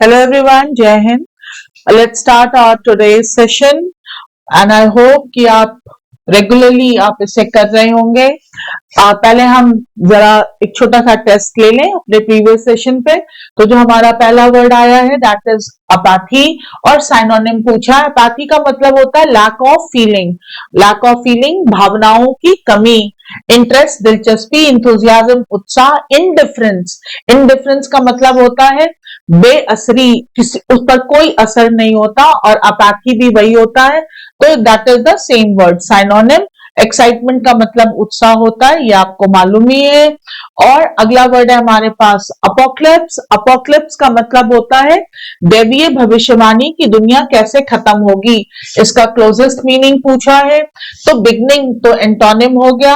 Hello everyone, Jai Hind. Let's start our today's session and I hope कि आप regularly आप इसे कर रहे होंगे। पहले हम जरा एक छोटा सा टेस्ट ले लें अपने प्रीवियस सेशन पे। तो जो हमारा पहला वर्ड आया है दैट इज अपैथी और साइनोनिम पूछा है। अपैथी का मतलब होता है लैक ऑफ फीलिंग, भावनाओं की कमी। इंटरेस्ट दिलचस्पी, इंथुजियाज्म उत्साह। इंडिफरेंस का मतलब होता है बेअसरी, किसी उस पर कोई असर नहीं होता, और अपैथी भी वही होता है। तो that is the same word synonym. Excitement का मतलब उत्साह होता है, ये आपको मालूम ही है। और अगला वर्ड है हमारे पास अपोक्लिप्स। अपोक्लिप्स का मतलब होता है दैवीय भविष्यवाणी की दुनिया कैसे खत्म होगी। इसका क्लोजेस्ट मीनिंग पूछा है। तो बिगनिंग तो एंटोनिम हो गया,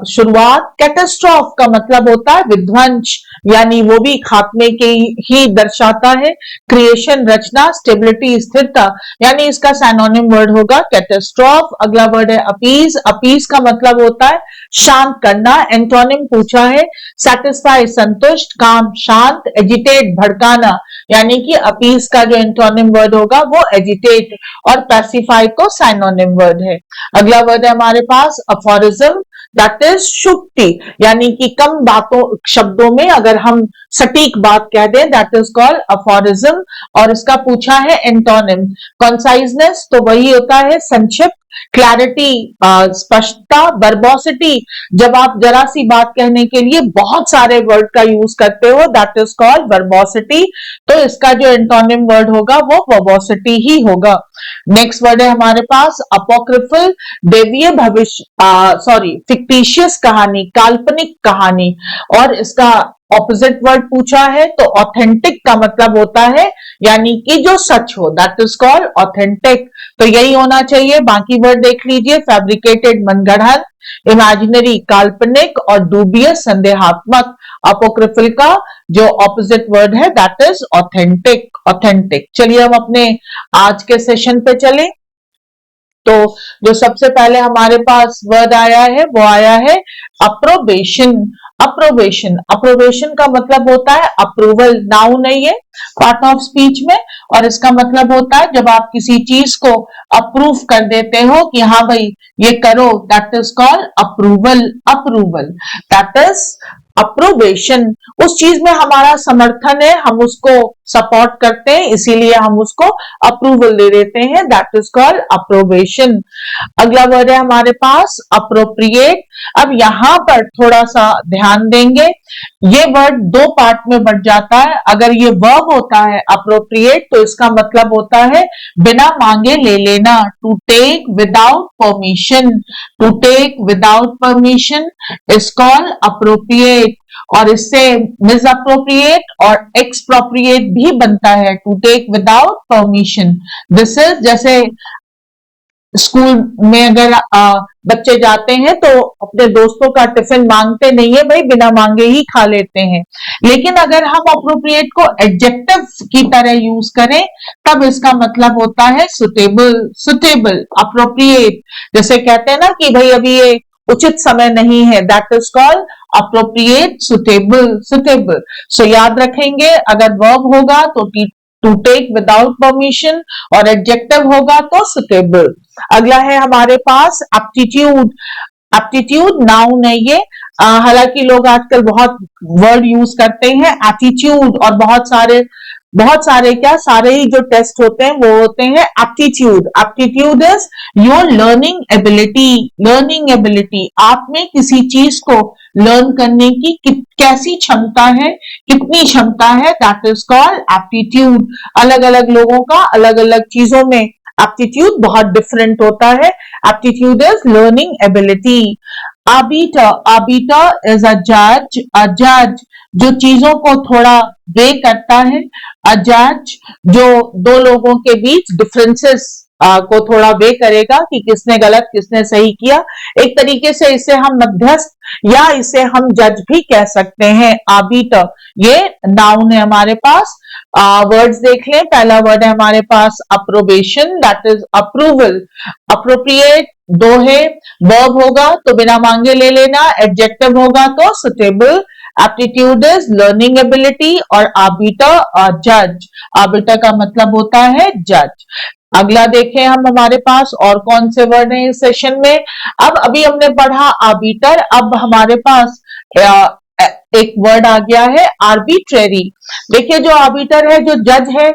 शुरुआत। कैटास्ट्रॉफ का मतलब होता है विध्वंस, यानी वो भी खात्मे के ही दर्शाता है। क्रिएशन रचना, स्टेबिलिटी स्थिरता, यानी इसका साइनोनिम वर्ड होगा कैटास्ट्रॉफ। अगला वर्ड है अपीज। अपीज का मतलब होता है शांत करना। एंटोनिम पूछा है सैटिस्फाई संतुष्ट, काम शांत। एजिटेट भड़काना, यानी कि अपीज का जो एंटोनिम वर्ड होगा वो एजिटेट, और पैसिफाई को साइनोनिम वर्ड है। अगला वर्ड है हमारे पास अफोरिज्म, दैट इज शुक्ति, यानी कि कम बातों शब्दों में अगर हम सटीक बात कह दें दैट इज कॉल्ड अफोरिज्म। और इसका पूछा है एंटोनिम। कॉन्साइजनेस तो वही होता है संक्षिप्त। क्लैरिटी स्पष्टता। वर्बोसिटी, जब आप जरा सी बात कहने के लिए बहुत सारे वर्ड का यूज करते हो दैट इज कॉल्ड वर्बोसिटी। तो इसका जो एंटोनिम वर्ड होगा वो वर्बोसिटी ही होगा। नेक्स्ट वर्ड है हमारे पास अपोक्रिफल, देवीय भविष्य फिक्टिशियस कहानी, काल्पनिक कहानी। और इसका ऑपोजिट वर्ड पूछा है तो ऑथेंटिक का मतलब होता है यानी कि जो सच हो, दैट इज कॉल्ड ऑथेंटिक। तो यही होना चाहिए। बाकी वर्ड देख लीजिए, फैब्रिकेटेड मनगढ़ंत, इमेजिनरी काल्पनिक, और डूबियस संदेहात्मक। अपोक्रिफल का जो ऑपोजिट वर्ड है दैट इज ऑथेंटिक। चलिए हम अपने आज के सेशन पे चले। तो जो सबसे पहले हमारे पास वर्ड आया है वो आया है अप्रोबेशन। अप्रोबेशन का मतलब होता है अप्रूवल। नाउन है ये, पार्ट ऑफ स्पीच में, और इसका मतलब होता है जब आप किसी चीज को अप्रूव कर देते हो कि हाँ भाई ये करो, that is called approval. That is approbation. उस चीज में हमारा समर्थन है, हम उसको सपोर्ट करते हैं, इसीलिए हम उसको अप्रूवल दे देते हैं, दैट इज कॉल्ड अप्रोबेशन। अगला वर्ड है हमारे पास अप्रोप्रिएट। अब यहां पर थोड़ा सा ध्यान देंगे, ये वर्ड दो पार्ट में बढ़ जाता है। अगर ये वर्ब होता है अप्रोप्रिएट तो इसका मतलब होता है बिना मांगे ले लेना, to take without permission is called appropriate. और इससे मिसअप्रोप्रिएट और एक्सप्रोप्रिएट भी बनता है, to take without permission. This is जैसे स्कूल में अगर बच्चे जाते हैं तो अपने दोस्तों का टिफिन मांगते नहीं है भाई, बिना मांगे ही खा लेते हैं। लेकिन अगर हम अप्रोप्रिएट को एडजेक्टिव की तरह यूज करें तब इसका मतलब होता है सुटेबल अप्रोप्रिएट। जैसे कहते हैं ना कि भाई अभी ये उचित समय नहीं है, that is called appropriate suitable. So याद रखेंगे, अगर वर्ब होगा तो टू टेक विदाउट परमिशन, और एडजेक्टिव होगा तो सुटेबल। अगला है हमारे पास एप्टीट्यूड नाउन है ये। हालांकि लोग आजकल बहुत वर्ड यूज करते हैं एटीट्यूड, और बहुत सारे क्या सारे ही जो टेस्ट होते हैं वो होते हैं aptitude. Aptitude is your learning ability. आप में किसी चीज को लर्न करने की कैसी क्षमता है, कितनी क्षमता है, दैट इज कॉल्ड एप्टीट्यूड। अलग अलग लोगों का अलग अलग चीजों में एप्टीट्यूड बहुत डिफरेंट होता है। Aptitude is learning ability. Arbiter is a जज जो चीजों को थोड़ा वे करता है। अ जज जो दो लोगों के बीच डिफरेंसेस को थोड़ा वे करेगा कि किसने गलत किसने सही किया। एक तरीके से इसे हम मध्यस्थ या इसे हम जज भी कह सकते हैं। आर्बिटर ये नाउन है हमारे पास। वर्ड्स देख लें, पहला वर्ड है हमारे पास approbation, that is approval. Appropriate दो है, वर्ब होगा तो बिना मांगे ले लेना, एडजेक्टिव होगा तो suitable. Aptitude is learning ability और आर्बिटर जज। आर्बिटर का मतलब होता है जज। अगला देखें हम हमारे पास और कौन से वर्ड हैं इस सेशन में। अब अभी हमने पढ़ा आर्बिटर, अब हमारे पास एक वर्ड आ गया है आर्बिट्रेरी। देखिए जो आर्बिटर है, जो जज है,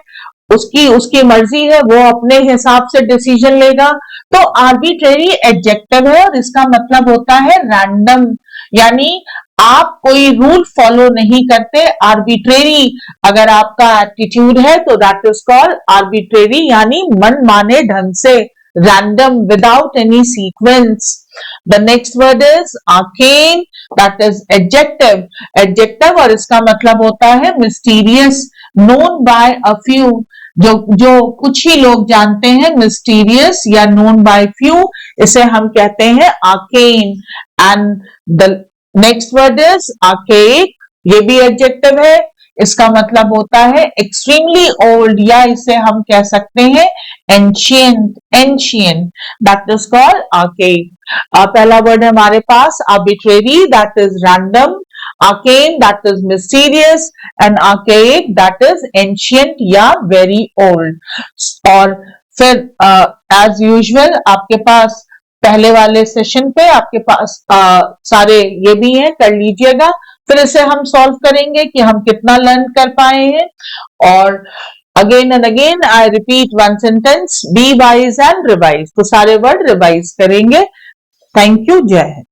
उसकी उसकी मर्जी है, वो अपने हिसाब से डिसीजन लेगा। तो आर्बिट्रेरी एडजेक्टिव है और इसका मतलब होता है रैंडम, यानी आप कोई रूल फॉलो नहीं करते। आर्बिट्रेरी अगर आपका एटीट्यूड है तो दैट इज कॉल्ड आर्बिट्रेरी, यानी मनमाने ढंग से, random, without any sequence. The next word is arcane, that is adjective. Adjective और इसका मतलब होता है mysterious, known by a few, जो कुछ ही लोग जानते हैं, mysterious या known by few, इसे हम कहते हैं arcane. And the next word is archaic, ये भी adjective है, इसका मतलब होता है extremely old, या इसे हम कह सकते हैं ancient, that is called archaic. पहला वर्ड है हमारे पास arbitrary, that is random, arcane, that is mysterious, and archaic, that is ancient या very old. और फिर as usual आपके पास पहले वाले सेशन पे आपके पास सारे ये भी हैं, कर लीजिएगा। फिर इसे हम सॉल्व करेंगे कि हम कितना लर्न कर पाए हैं। और again and again I repeat one sentence, be wise and revise, तो सारे वर्ड रिवाइज करेंगे। थैंक यू, जय हिंद।